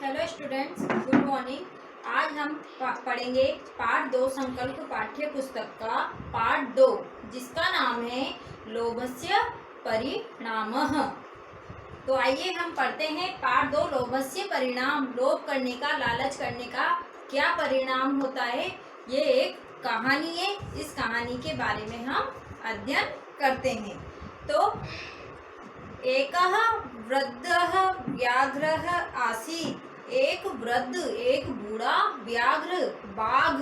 Hello students, good morning. आज हम पढ़ेंगे पाठ 2 संकल्प पाठ्य पुस्तक का पाठ 2, जिसका नाम है लोभस्य परिणामः। तो आइए हम पढ़ते हैं पाठ 2 लोभस्य परिणाम। लोभ करने का, लालच करने का क्या परिणाम होता है, ये एक कहानी है। इस कहानी के बारे में हम अध्ययन करते हैं। तो एकः वृद्धः व्याघ्रः आसीत्। एक वृद्ध, एक बूढ़ा व्याघ्र बाघ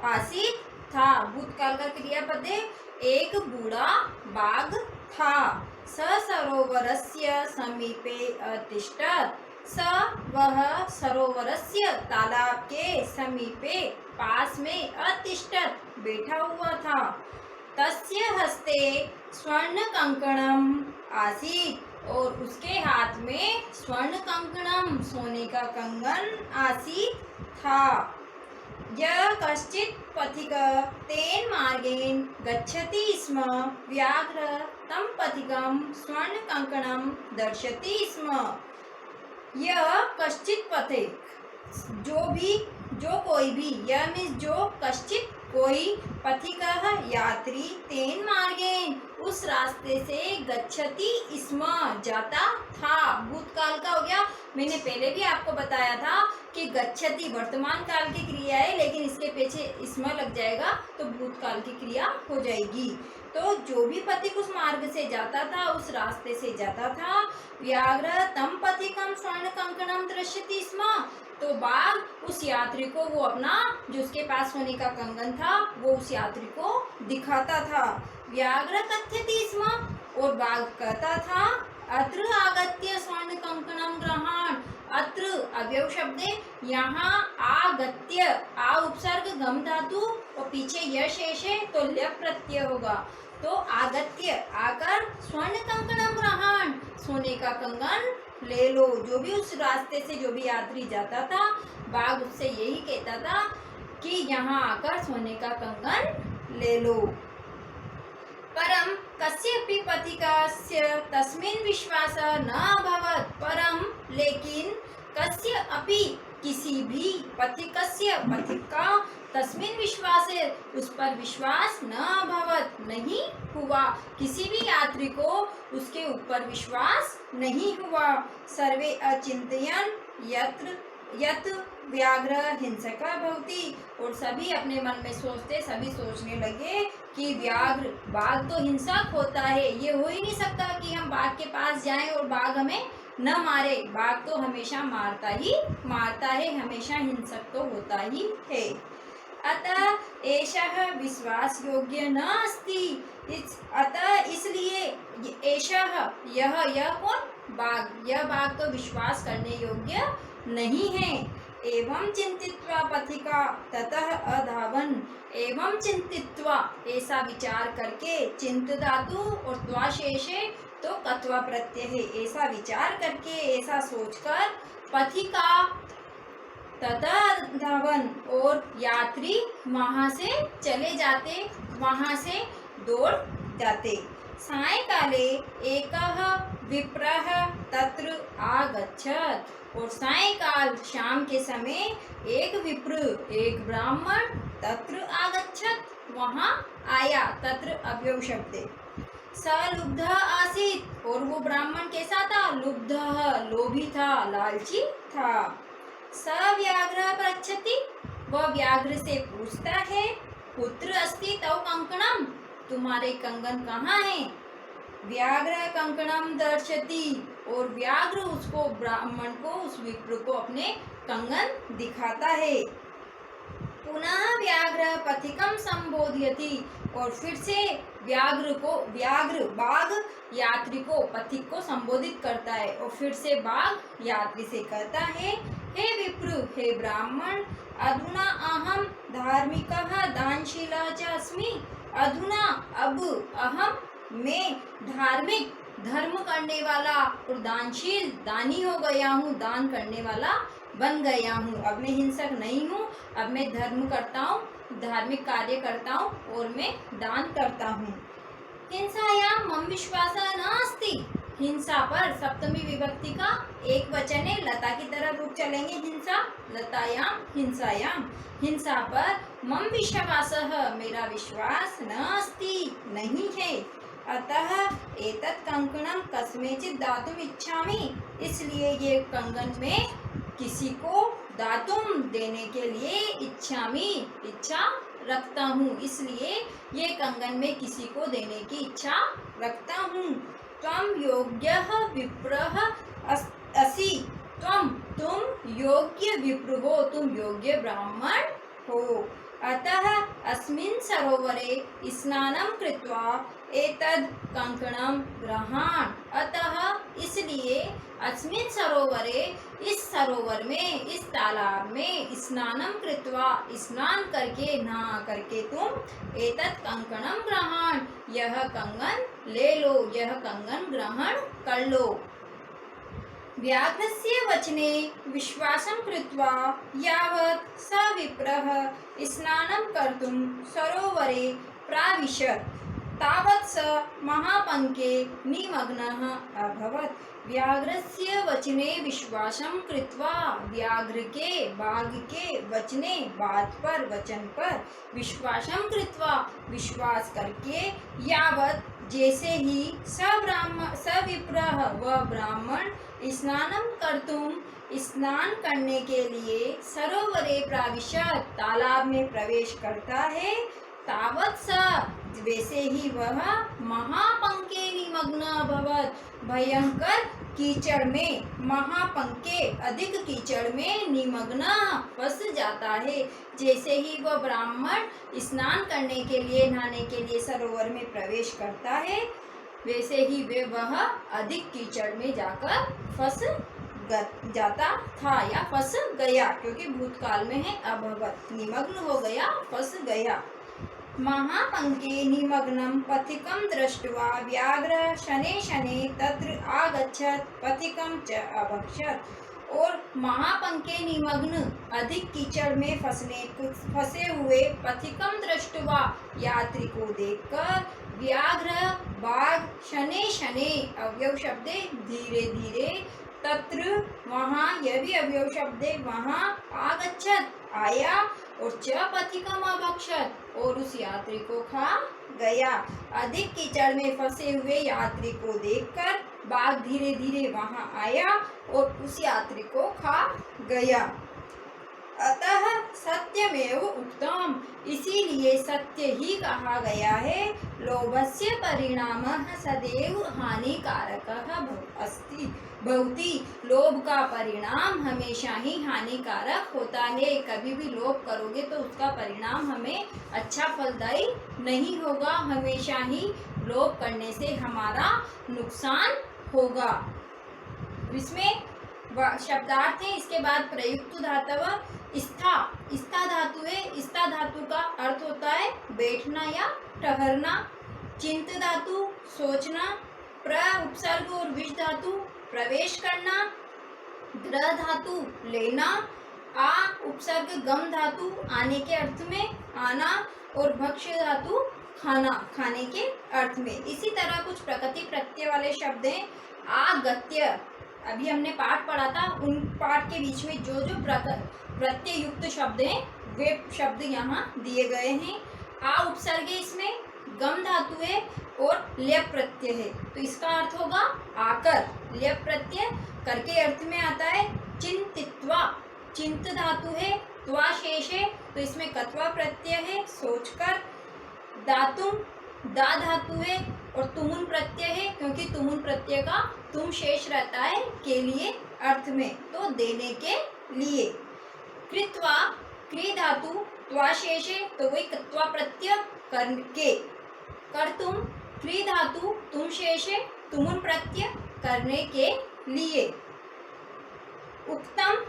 आसीत् था। भूतकाल का क्रियापद है। एक बूढ़ा बाघ था। स सरोवरस्य समीपे अतिष्ठत्। स वह सरोवरस्य तालाब के समीपे पास में अतिष्ठत् बैठा हुआ था। तस्य हस्ते स्वर्ण कंकणम आसीत् और उसके हाथ में स्वर्ण कंकणम, सोने का कंगन आसीत् था। यः कश्चित् पथिकः तेन मार्गेण गच्छति स्म। व्याघ्र तं पथिकं स्वर्ण कंकणं दर्शति स्म। यह कश्चित् पथिक, जो कोई भी, यह मीन्स जो, कश्चित् कोई, पथिकः यात्री, तेन मार्गेण उस रास्ते से, गच्छति स्म जाता था। भूतकाल का हो गया। मैंने पहले भी आपको बताया था कि गच्छति वर्तमान काल की क्रिया है, लेकिन इसके पीछे स्म लग जाएगा तो भूतकाल की क्रिया हो जाएगी। तो जो भी पथिक उस मार्ग से जाता था, उस रास्ते से जाता था। व्याघ्र तम पथिकम स्वर्ण कंकणम दृश्यति स्म। तो बाघ उस यात्री को, वो अपना जो उसके पास सोने का कंगन था, वो उस यात्री को दिखाता था। व्याघ्र कथ्यति स्म और बाघ कहता था, अत्र आगत्य स्वर्ण कंकणम ग्रहण। अत्र अवयव शब्द है। यहाँ आगत्य, आ उपसर्ग गम धातु और पीछे यश शेष है तो ल्यप प्रत्यय होगा। तो आगत्य, आकर, स्वर्ण कंकणम ग्रहण, सोने का कंगन ले लो। जो भी उस रास्ते से जो भी यात्री जाता था, बाघ उससे यही कहता था कि यहाँ आकर सोने का कंगन ले लो। परम कस्यपि पथिकस्य तस्मिन् विश्वासः न अभवत्। परम लेकिन, कस्य अपि किसी भी, पथिकस्य पथिक का, तस्मिन् विश्वासे उस पर विश्वास, न अभवत् नहीं हुआ। किसी भी यात्री को उसके ऊपर विश्वास नहीं हुआ। सर्वे अचिंतयन् यत् व्याघ्र हिंसकः भवति। और सभी अपने मन में सोचते, सभी सोचने लगे कि व्याघ्र, बाघ तो हिंसक होता है। ये हो ही नहीं सकता कि हम बाघ के पास जाएं और बाघ हमें न मारे। बाघ तो हमेशा मारता है, हमेशा हिंसक तो होता ही है। अतः एषः विश्वास योग्य न अस्ति। अतः इसलिए एषः, यह कौन, बाघ, यह बाघ तो विश्वास करने योग्य नहीं है। एवं चिंतित्वा पथिका ततः अधावन। एवं चिंतित्वा, ऐसा विचार करके, चिंत धातु और त्वा शेष है तो कत्वा प्रत्यय है। ऐसा विचार करके, ऐसा सोचकर, पथिका ततः धावन, और यात्री वहां से चले जाते, वहां से दौड़ जाते। सायंकाले एकः विप्रः तत्र आगच्छत्। और सायंकाल, शाम के समय, एक विप्र, एक ब्राह्मण, तत्र आगच्छत्, वहां आया। तत्र अवयव शब्द है। स लुब्धः आसीत् और वो ब्राह्मण कैसा था, लुब्धः, लोभी था, लालची था। स व्याघ्रः पृच्छति, वह व्याघ्र से पूछता है, कुत्र अस्ति तव कंकणम, तुम्हारे कंगन कहाँ हैं। व्याघ्र कंकणम दर्शति और व्याघ्र उसको, ब्राह्मण को, उस विप्र को अपने कंगन दिखाता है। पुनः व्याघ्र पथिकम संबोधयति और फिर से व्याघ्र बाघ यात्री को, पथिक को संबोधित करता है। और फिर से बाघ यात्री से कहता है, हे विप्र, हे ब्राह्मण, अधुना अहम धार्मिकः दानशीलः च अस्मि। अधुना, अब, अहम, मैं, धार्मिक, धर्म करने वाला और दानशील, दानी हो गया हूँ, दान करने वाला बन गया हूँ। अब मैं हिंसक नहीं हूँ, अब मैं धर्म करता हूँ, धार्मिक कार्य करता हूँ और मैं दान करता हूँ। हिंसायां मम विश्वासः नास्ति। हिंसा पर सप्तमी विभक्ति का एक वचन है, लता की तरह रूप चलेंगे। हिंसा, लतायाम, हिंसायाम। हिंसा पर मम विश्वासः, मेरा विश्वास न अस्ति, नहीं है। अतः एतत् कंकणं कस्मैचित् दातुम् इच्छामि, इसलिए ये कंगन में किसी को दातुम देने के लिए इच्छामि, इच्छा रखता हूँ, इसलिए ये कंगन में किसी को देने की इच्छा रखता हूँ। त्वं योग्यः विप्रः असि, तुम योग्य विप्र हो, तुम योग्य ब्राह्मण हो। अतः अस्मिन् सरोवरे स्नानं कृत्वा एतद् कंकणं गृहाण, अतः इसलिए अस्मिन् सरोवरे, इस सरोवर में, इस तालाब में, स्नानं कृत्वा, स्नान करके, नहा करके तुम एतत् कंकणं गृहाण, यह कंगन ले लो, यह कंगन ग्रहण कर लो। व्याघ्रस्य वचने विश्वासं कृत्वा यावत् स विप्रः स्नानं कर्तुं सरोवरे प्राविशत् तावत् स महापंके निमग्नः अभवत्। व्याघ्रस्य वचने विश्वासं कृत्वा, व्याघ्र के, बाघ के वचने, बात पर, वचन पर, विश्वासं कृत्वा, विश्वास करके, यावत् जैसे ही, स विप्रः वह ब्राह्मण, स्नानं कर्तुम स्नान करने के लिए, सरोवरे प्राविशत् तालाब में प्रवेश करता है, तावत् स वैसे ही वह महापंके निमग्न अभवत् भयंकर कीचड़ में, महापंके अधिक कीचड़ में, निमग्न फंस जाता है। जैसे ही वह ब्राह्मण स्नान करने के लिए, नहाने के लिए सरोवर में प्रवेश करता है, वैसे ही वह अधिक कीचड़ में जाकर फंस जाता था या फंस गया, क्योंकि भूतकाल में है अभवत्, निमग्न हो गया, फंस गया। महापंके निमग्नं पथिकं दृष्ट्वा व्याघ्रः शनैः शनैः तत्र आगच्छत् पथिकं च अभक्षत्। और महापंके निमग्न अधिक कीचड़ में फंसे हुए पथिकं दृष्ट्वा यात्री को देखकर, व्याघ्र बाघ, शनैः शनैः अवयव शब्द धीरे धीरे, तत्र वहाँ, यह भी अवयव शब्द वहाँ, आगच्छत् आया, और च पथिकम अभक्षत और उस यात्री को खा गया। अधिक कीचड़ में फंसे हुए यात्री को देखकर बाघ धीरे धीरे वहां आया और उस यात्री को खा गया। अतः सत्यमेव उक्तम, इसीलिए सत्य ही कहा गया है। लोभस्य परिणामः सदैव हानिकारकः अस्ति भवति, लोभ का परिणाम हमेशा ही हानिकारक होता है। कभी भी लोभ करोगे तो उसका परिणाम हमें अच्छा फलदायी नहीं होगा, हमेशा ही लोभ करने से हमारा नुकसान होगा। इसमें शब्दार्थ है। इसके बाद प्रयुक्त धातव स्था, स्था धातु है। स्था धातु का अर्थ होता है बैठना या ठहरना। चिंत धातु सोचना। प्र उपसर्ग और विष धातु प्रवेश करना। ग्र धातु लेना। आ उपसर्ग गम धातु आने के अर्थ में आना। और भक्ष्य धातु खाना, खाने के अर्थ में। इसी तरह कुछ प्रकृति प्रत्यय वाले शब्द हैं। आगत्य, अभी हमने पाठ पढ़ा था, उन पाठ के बीच में जो जो प्रत्यय युक्त शब्द हैं वे शब्द यहाँ दिए गए हैं। आ उपसर्ग है, इसमें गम धातु है और ल्यप प्रत्यय है, तो इसका अर्थ होगा आकर। ल्यप प्रत्यय करके अर्थ में आता है। चिंतित्वा, चिंत धातु है, त्वा शेष है, तो इसमें कत्वा प्रत्यय है, सोचकर। दातुम, दा धातु है और तुमुन प्रत्यय है, क्योंकि तुमुन प्रत्यय का तुम शेष रहता है के लिए अर्थ में, तो देने के लिए। कृत्वा, क्री धातु त्वा शेष है, तो वही कत्वा प्रत्यय करके। कर्तुम, क्री धातु तुम शेष है, तुमुन प्रत्यय करने के लिए। उक्तम,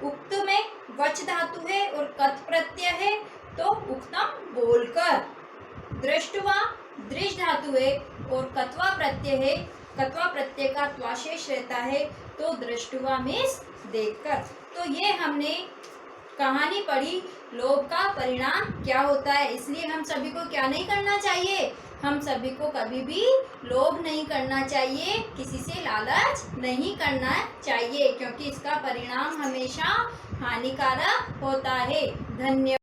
उक्त में वच धातु है और कत प्रत्यय है, तो उक्तम बोलकर। दृष्टवा, दृश धातु है और कत्वा प्रत्यय है, कत्वा प्रत्यय का त्वा शेष रहता है, तो दृष्टवा में देखकर। तो ये हमने कहानी पढ़ी लोभ का परिणाम क्या होता है। इसलिए हम सभी को क्या नहीं करना चाहिए, हम सभी को कभी भी लोभ नहीं करना चाहिए, किसी से लालच नहीं करना चाहिए, क्योंकि इसका परिणाम हमेशा हानिकारक होता है। धन्यवाद।